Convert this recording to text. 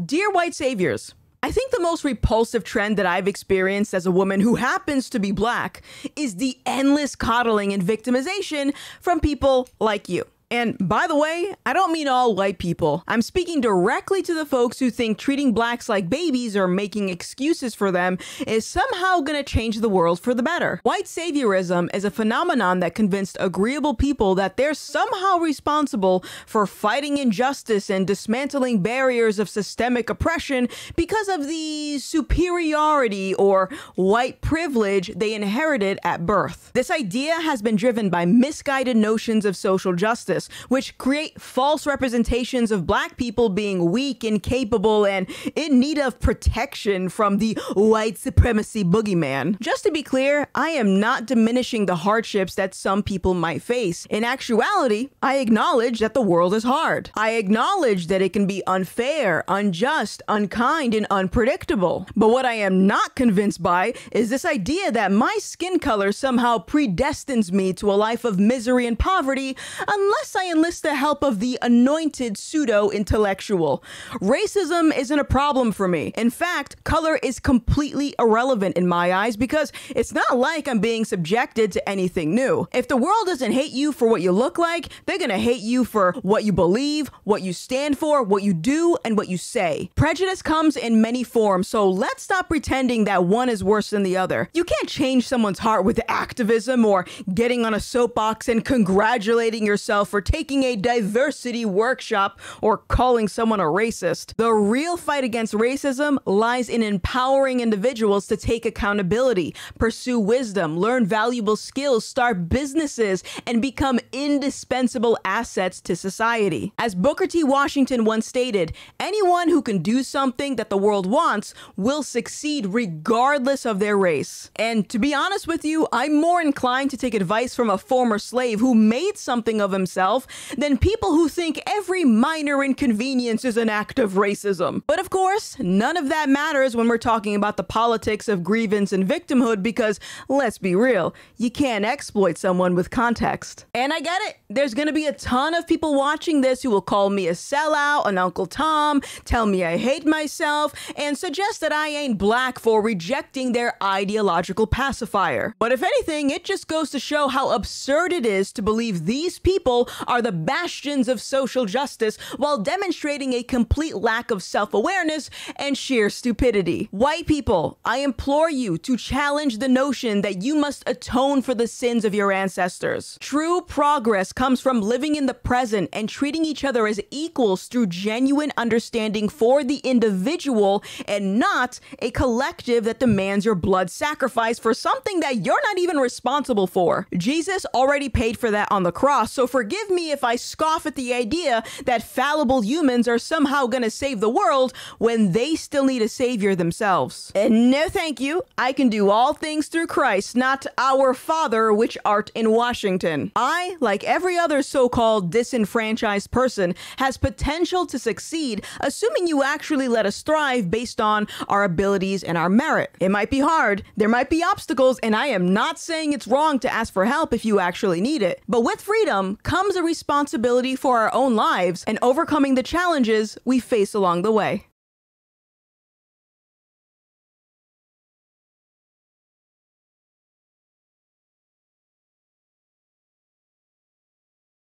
Dear white saviors, I think the most repulsive trend that I've experienced as a woman who happens to be black is the endless coddling and victimization from people like you. And by the way, I don't mean all white people. I'm speaking directly to the folks who think treating blacks like babies or making excuses for them is somehow gonna change the world for the better. White saviorism is a phenomenon that convinced agreeable people that they're somehow responsible for fighting injustice and dismantling barriers of systemic oppression because of the superiority or white privilege they inherited at birth. This idea has been driven by misguided notions of social justice, which create false representations of black people being weak, incapable, and in need of protection from the white supremacy boogeyman. Just to be clear, I am not diminishing the hardships that some people might face. In actuality, I acknowledge that the world is hard. I acknowledge that it can be unfair, unjust, unkind, and unpredictable. But what I am not convinced by is this idea that my skin color somehow predestines me to a life of misery and poverty unless I enlist the help of the anointed pseudo-intellectual. Racism isn't a problem for me. In fact, color is completely irrelevant in my eyes because it's not like I'm being subjected to anything new. If the world doesn't hate you for what you look like, they're gonna hate you for what you believe, what you stand for, what you do, and what you say. Prejudice comes in many forms, so let's stop pretending that one is worse than the other. You can't change someone's heart with activism or getting on a soapbox and congratulating yourself for taking a diversity workshop or calling someone a racist. The real fight against racism lies in empowering individuals to take accountability, pursue wisdom, learn valuable skills, start businesses, and become indispensable assets to society. As Booker T. Washington once stated, anyone who can do something that the world wants will succeed regardless of their race. And to be honest with you, I'm more inclined to take advice from a former slave who made something of himself than people who think every minor inconvenience is an act of racism. But of course, none of that matters when we're talking about the politics of grievance and victimhood because, let's be real, you can't exploit someone with context. And I get it. There's gonna be a ton of people watching this who will call me a sellout, an Uncle Tom, tell me I hate myself, and suggest that I ain't black for rejecting their ideological pacifier. But if anything, it just goes to show how absurd it is to believe these people are the bastions of social justice while demonstrating a complete lack of self-awareness and sheer stupidity. White people, I implore you to challenge the notion that you must atone for the sins of your ancestors. True progress comes from living in the present and treating each other as equals through genuine understanding for the individual and not a collective that demands your blood sacrifice for something that you're not even responsible for. Jesus already paid for that on the cross, so forgive me if I scoff at the idea that fallible humans are somehow gonna save the world when they still need a savior themselves. And no thank you, I can do all things through Christ, not our Father which art in Washington. I, like every other so-called disenfranchised person, has potential to succeed, assuming you actually let us thrive based on our abilities and our merit. It might be hard, there might be obstacles, and I am not saying it's wrong to ask for help if you actually need it. But with freedom comes a responsibility for our own lives and overcoming the challenges we face along the way.